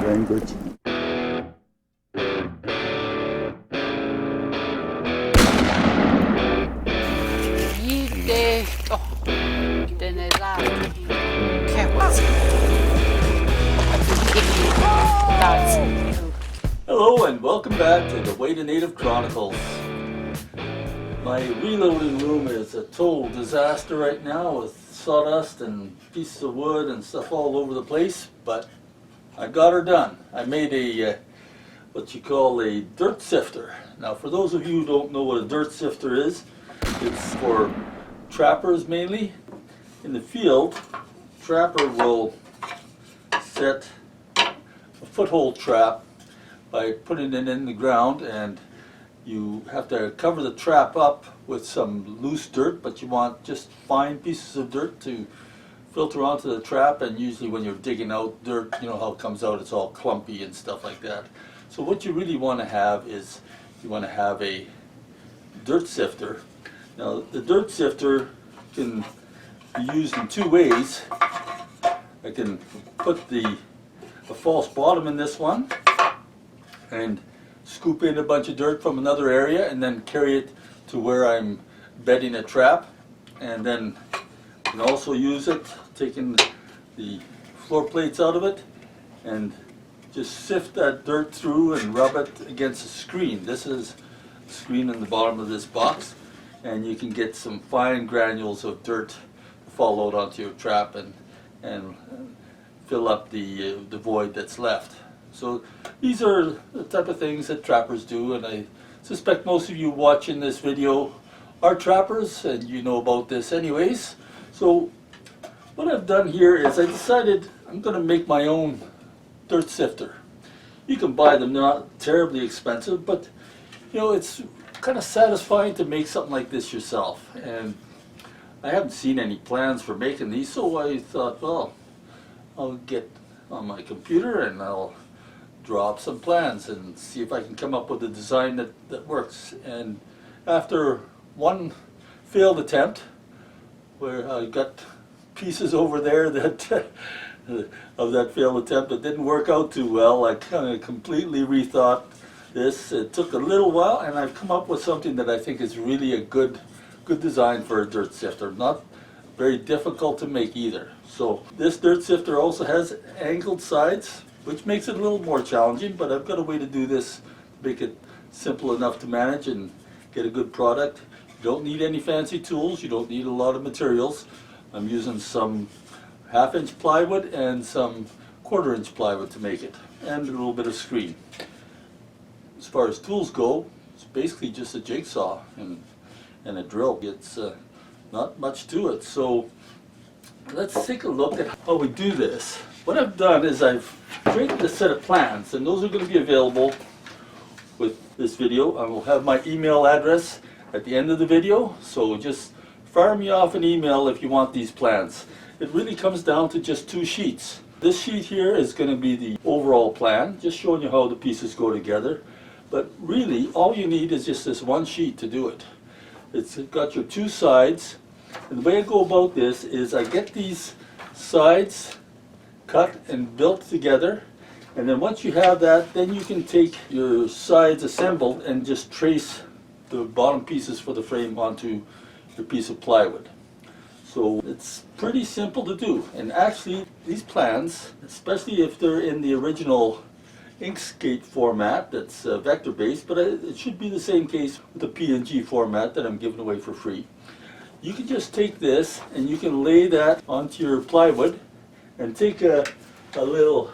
language. Hello and welcome back to the Way to Native Chronicles. My reloading room is a total disaster right now with sawdust and pieces of wood and stuff all over the place, but I got her done. I made a what you call a dirt sifter. Now for those of you who don't know what a dirt sifter is, it's for trappers mainly. In the field, trapper will set a foothold trap by putting it in the ground, and you have to cover the trap up with some loose dirt, but you want just fine pieces of dirt to filter onto the trap. And usually when you're digging out dirt, you know how it comes out, it's all clumpy and stuff like that. So what you really want to have is you want to have a dirt sifter. Now the dirt sifter can be used in two ways. I can put a false bottom in this one and scoop in a bunch of dirt from another area and then carry it to where I'm bedding a trap, and then I can also use it taking the floor plates out of it and just sift that dirt through and rub it against a screen. This is a screen in the bottom of this box, and you can get some fine granules of dirt to fall out onto your trap and fill up the void that's left. So these are the type of things that trappers do, and I suspect most of you watching this video are trappers and you know about this anyways. So what I've done here is I decided I'm going to make my own dirt sifter. You can buy them, they're not terribly expensive, but you know, it's kind of satisfying to make something like this yourself. And I haven't seen any plans for making these, so I thought, well, I'll get on my computer and I'll draw up some plans and see if I can come up with a design that works. And after one failed attempt, where I got pieces over there that of that failed attempt that didn't work out too well, I kind of completely rethought this. It took a little while, and I've come up with something that I think is really a good design for a dirt sifter. Not very difficult to make either. So this dirt sifter also has angled sides, which makes it a little more challenging, but I've got a way to do this to make it simple enough to manage and get a good product. You don't need any fancy tools, you don't need a lot of materials. I'm using some 1/2-inch plywood and some 1/4-inch plywood to make it, and a little bit of screen. As far as tools go, it's basically just a jigsaw and a drill. It's not much to it. So let's take a look at how we do this. What I've done is I've created a set of plans, and those are going to be available with this video. I will have my email address at the end of the video, so just fire me off an email if you want these plans. It really comes down to just 2 sheets. This sheet here is going to be the overall plan, just showing you how the pieces go together. But really, all you need is just this one sheet to do it. It's got your 2 sides, and the way I go about this is I get these sides cut and built together, and then once you have that, then you can take your sides assembled and just trace the bottom pieces for the frame onto your piece of plywood. So it's pretty simple to do, and actually these plans, especially if they're in the original Inkscape format that's vector based, but it should be the same case with the PNG format that I'm giving away for free. You can just take this and you can lay that onto your plywood and take a little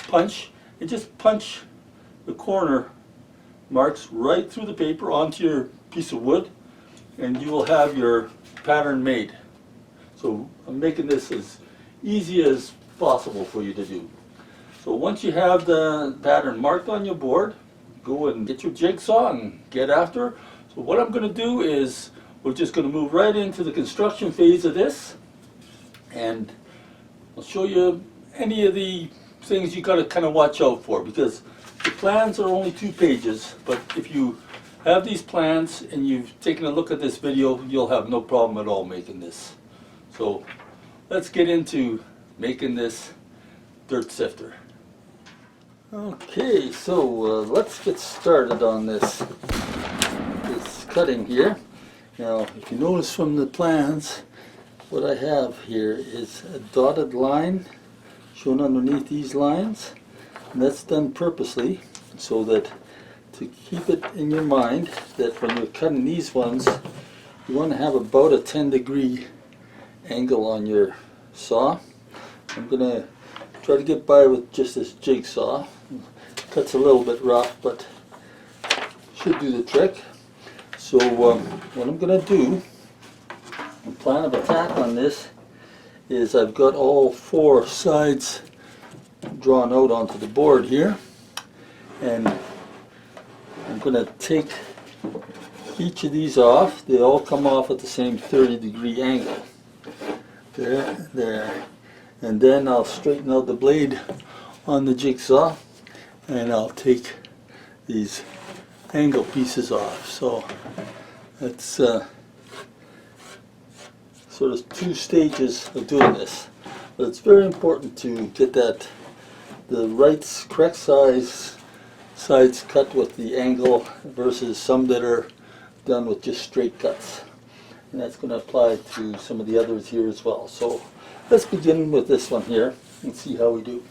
punch and just punch the corner marks right through the paper onto your piece of wood, and you will have your pattern made. So I'm making this as easy as possible for you to do. So once you have the pattern marked on your board, go and get your jigsaw and get after. So what I'm going to do is we're just going to move right into the construction phase of this, and I'll show you any of the things you got to kind of watch out for, because the plans are only 2 pages, but if you have these plans and you've taken a look at this video, you'll have no problem at all making this. So let's get into making this dirt sifter. Okay, so let's get started on this cutting here. Now, if you notice from the plans, what I have here is a dotted line shown underneath these lines, and that's done purposely so that to keep it in your mind that when you're cutting these ones, you want to have about a 10-degree angle on your saw. I'm going to try to get by with just this jigsaw. Cuts a little bit rough, but should do the trick. So what I'm going to do, the plan of attack on this is I've got all 4 sides drawn out onto the board here, and I'm going to take each of these off. They all come off at the same 30-degree angle. There, there. And then I'll straighten out the blade on the jigsaw, and I'll take these angle pieces off. So that's sort of 2 stages of doing this. But it's very important to get the correct sides cut with the angle versus some that are done with just straight cuts. And that's going to apply to some of the others here as well. So let's begin with this one here and see how we do.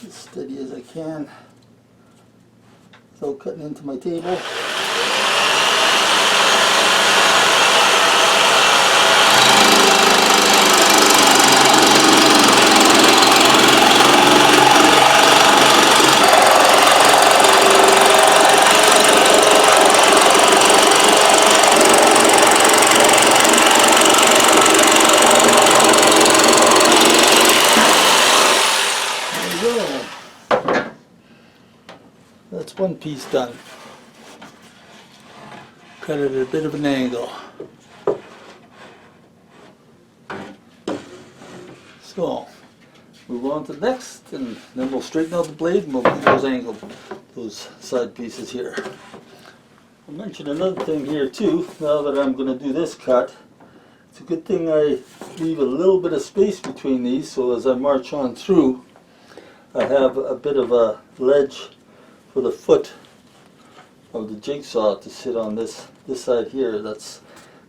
As steady as I can without cutting into my table. That's one piece done. Cut it at a bit of an angle. So, move on to the next, and then we'll straighten out the blade and we'll do those side pieces here. I'll mention another thing here too, now that I'm going to do this cut. It's a good thing I leave a little bit of space between these, so as I march on through, I have a bit of a ledge for the foot of the jigsaw to sit on this side here.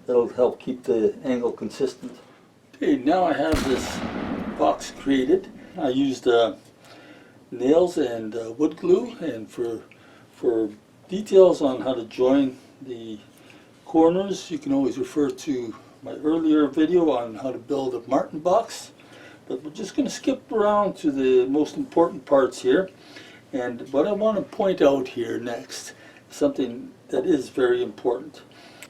That'll help keep the angle consistent. Okay, now I have this box created. I used nails and wood glue, and for details on how to join the corners, you can always refer to my earlier video on how to build a Martin box. But we're just going to skip around to the most important parts here. And what I want to point out here next is something that is very important.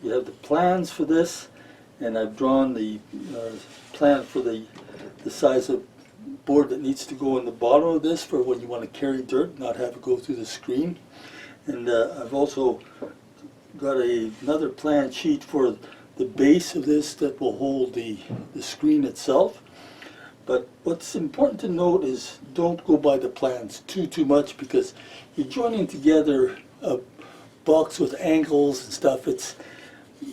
You have the plans for this, and I've drawn the plan for the size of board that needs to go in the bottom of this for when you want to carry dirt, not have it go through the screen. And I've also got another plan sheet for the base of this that will hold the screen itself. But what's important to note is don't go by the plans too much, because you're joining together a box with angles and stuff. It's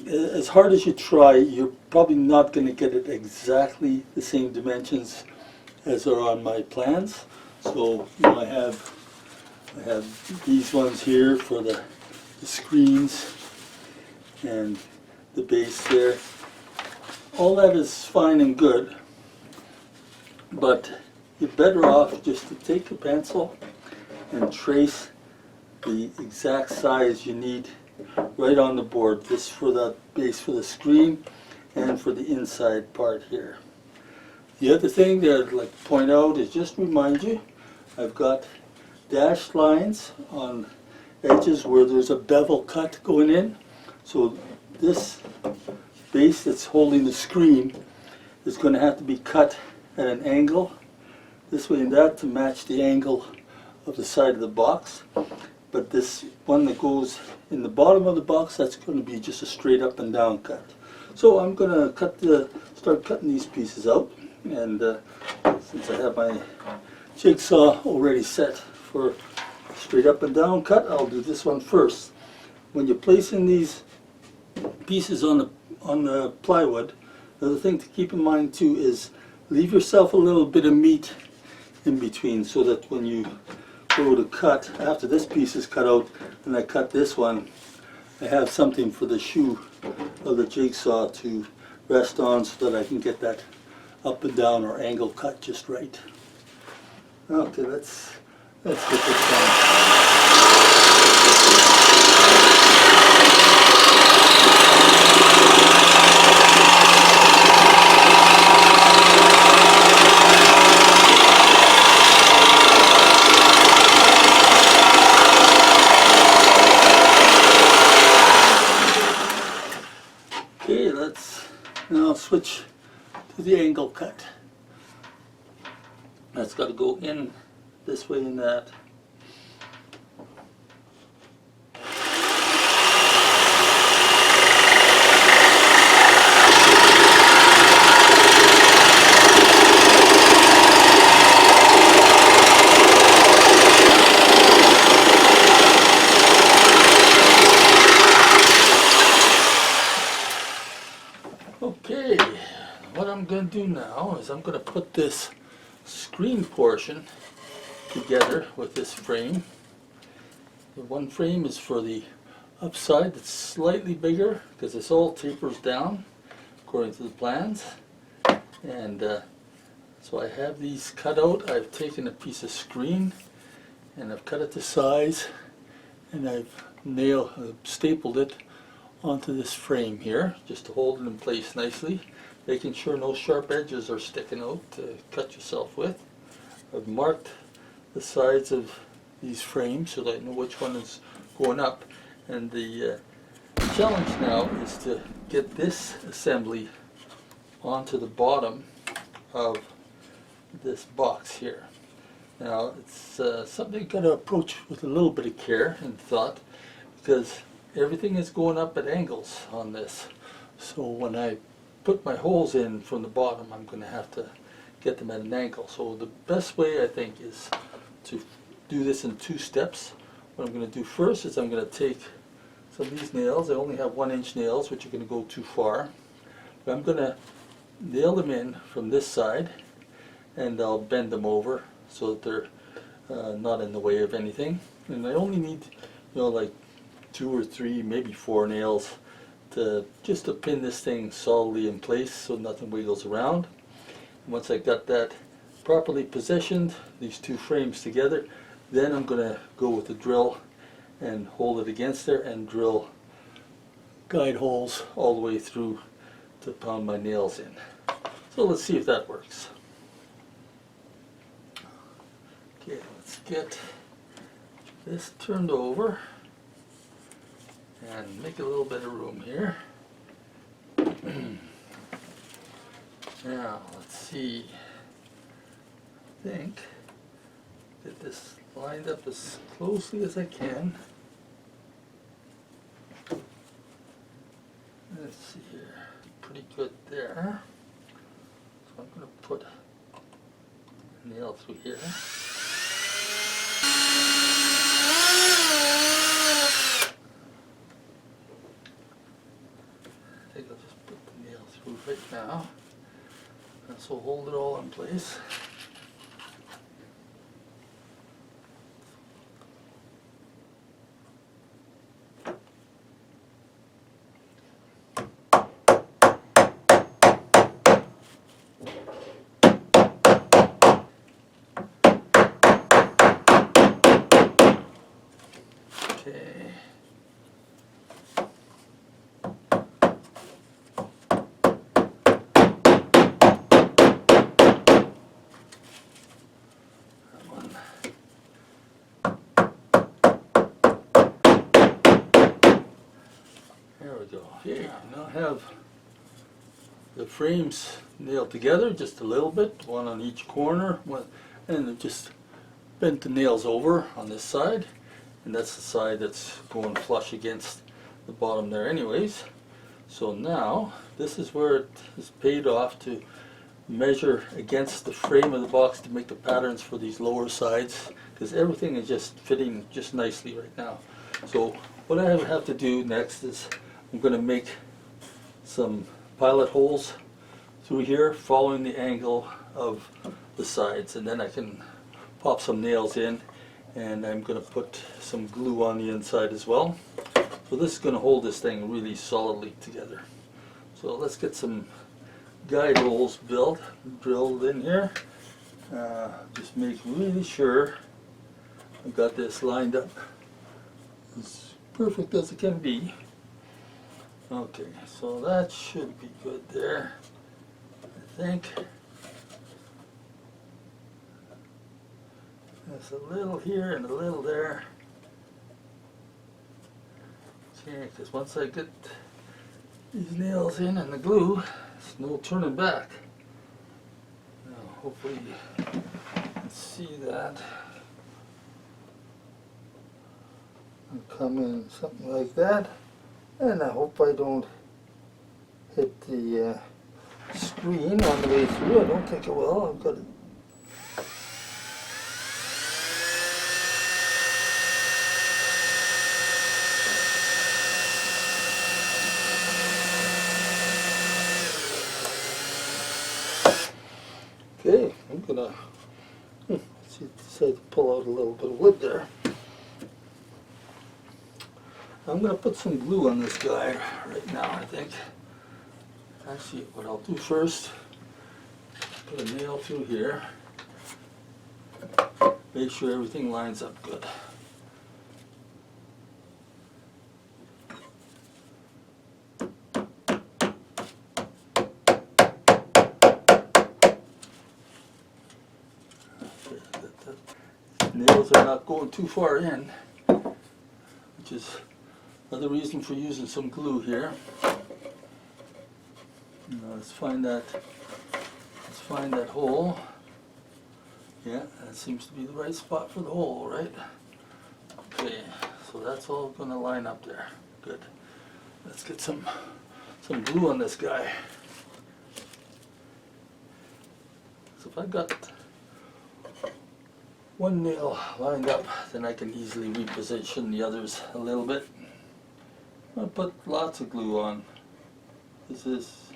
as hard as you try, you're probably not going to get it exactly the same dimensions as are on my plans. So I have these ones here for the screens and the base there. All that is fine and good. But you're better off just to take a pencil and trace the exact size you need right on the board. This for the base for the screen and for the inside part here. The other thing that I'd like to point out is just remind you, I've got dashed lines on edges where there's a bevel cut going in. So this base that's holding the screen is going to have to be cut at an angle this way and that to match the angle of the side of the box. But this one that goes in the bottom of the box, that's going to be just a straight up and down cut. So I'm going to start cutting these pieces out, and since I have my jigsaw already set for straight up and down cut, I'll do this one first. When you're placing these pieces on the plywood, the other thing to keep in mind too is leave yourself a little bit of meat in between so that when you go to cut, after this piece is cut out and I cut this one, I have something for the shoe of the jigsaw to rest on so that I can get that up and down or angle cut just right. Okay, let's get this done. Okay, let's now switch to the angle cut. That's got to go in this way and that. Okay, what I'm going to do now is I'm going to put this screen portion together with this frame. The one frame is for the upside that's slightly bigger because this all tapers down according to the plans. And so I have these cut out. I've taken a piece of screen and I've cut it to size and I've stapled it onto this frame here just to hold it in place nicely, making sure no sharp edges are sticking out to cut yourself with. I've marked the sides of these frames so that I know which one is going up, and the challenge now is to get this assembly onto the bottom of this box here. Now it's something you've got to approach with a little bit of care and thought, because everything is going up at angles on this. So when I put my holes in from the bottom, I'm going to have to get them at an angle. So the best way, I think, is to do this in two steps. What I'm going to do first is I'm going to take some of these nails. I only have 1-inch nails, which are going to go too far. But I'm going to nail them in from this side, and I'll bend them over so that they're not in the way of anything. And I only need, like 2 or 3, maybe 4 nails just to pin this thing solidly in place so nothing wiggles around. And once I got that properly positioned, these two frames together, then I'm going to go with the drill and hold it against there and drill guide holes all the way through to pound my nails in. So let's see if that works. Okay, let's get this turned over and make a little bit of room here. Now, let's see. I think get this lined up as closely as I can. Let's see here. Pretty good there. So I'm going to put a nail through here. I think I'll just put the nail through right now. This will hold it all in place. Okay. There we go. Okay, now I have the frames nailed together just a little bit, one on each corner, and I've just bent the nails over on this side, and that's the side that's going flush against the bottom there anyways. So now this is where it is paid off to measure against the frame of the box to make the patterns for these lower sides, because everything is just fitting just nicely right now. So what I have to do next is I'm going to make some pilot holes through here, following the angle of the sides, and then I can pop some nails in, and I'm going to put some glue on the inside as well. So this is going to hold this thing really solidly together. So let's get some guide holes drilled in here. Just make really sure I've got this lined up as perfect as it can be. Okay, so that should be good there, I think. There's a little here and a little there. Okay, because once I get these nails in and the glue, there's no turning back. Now, hopefully you can see that. I'll come in something like that, and I hope I don't hit the screen on the way through. I don't think it will. I've got it. Okay, I'm gonna decide to pull out a little bit of wood there. I'm gonna put some glue on this guy right now, I think. Actually, what I'll do first, put a nail through here. Make sure everything lines up good. Nails are not going too far in, which is another reason for using some glue here. Now let's find that hole. Yeah, that seems to be the right spot for the hole, right? Okay, so that's all going to line up there. Good. Let's get some glue on this guy. So if I've got one nail lined up, then I can easily reposition the others a little bit. I'll put lots of glue on. This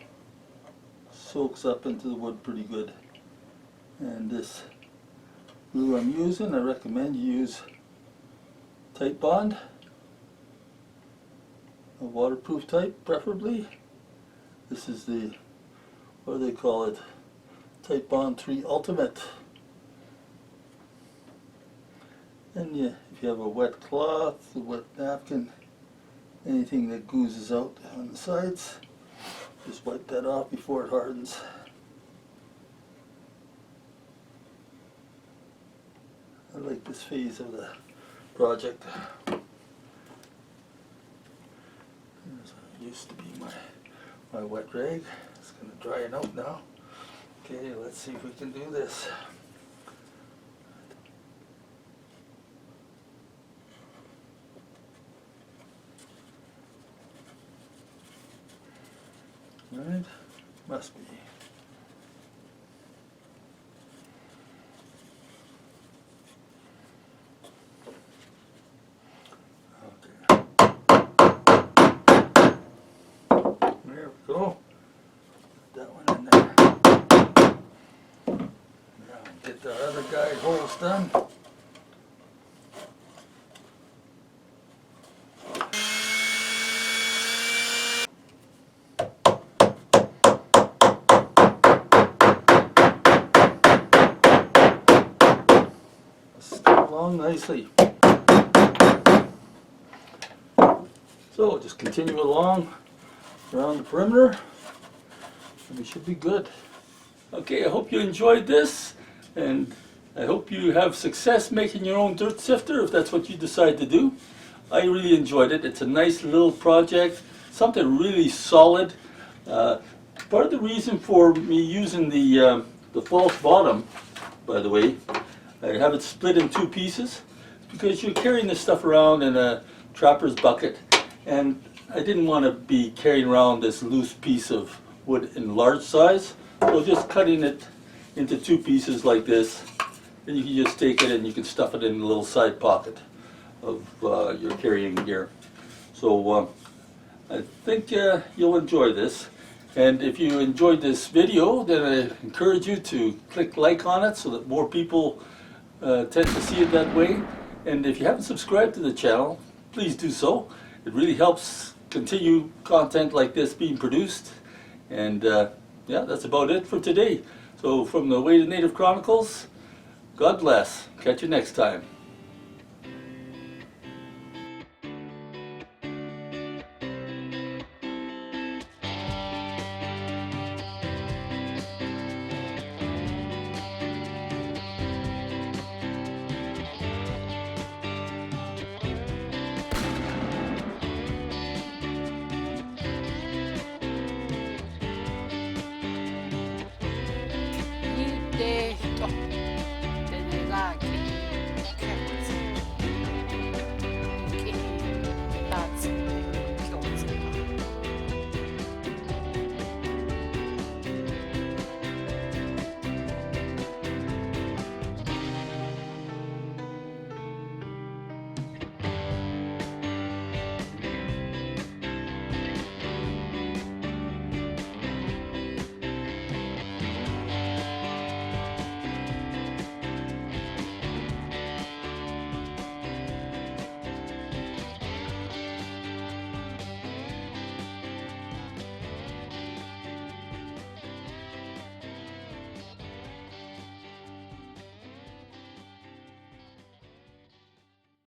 soaks up into the wood pretty good. And this glue I'm using, I recommend you use Type Bond, a waterproof type preferably. This is the, what do they call it, Type Bond 3 Ultimate. And if you have a wet cloth, a wet napkin, anything that oozes out on the sides, just wipe that off before it hardens. I like this phase of the project. This used to be my wet rag. It's going to dry it out now. Okay, let's see if we can do this. Right, must be. Okay. There we go. Put that one in there. Now get the other guide holes done. Along nicely. So just continue along around the perimeter and we should be good. Okay, I hope you enjoyed this, and I hope you have success making your own dirt sifter if that's what you decide to do. I really enjoyed it. It's a nice little project, something really solid. Part of the reason for me using the false bottom, by the way, I have it split in two pieces because you're carrying this stuff around in a trapper's bucket, and I didn't want to be carrying around this loose piece of wood in large size. So just cutting it into two pieces like this, and you can just take it and you can stuff it in a little side pocket of your carrying gear. So I think you'll enjoy this, And if you enjoyed this video, then I encourage you to click like on it so that more people tend to see it that way. And if you haven't subscribed to the channel, please do so. It really helps continue content like this being produced. And yeah, that's about it for today. So from the Way to Native Chronicles, God bless. Catch you next time.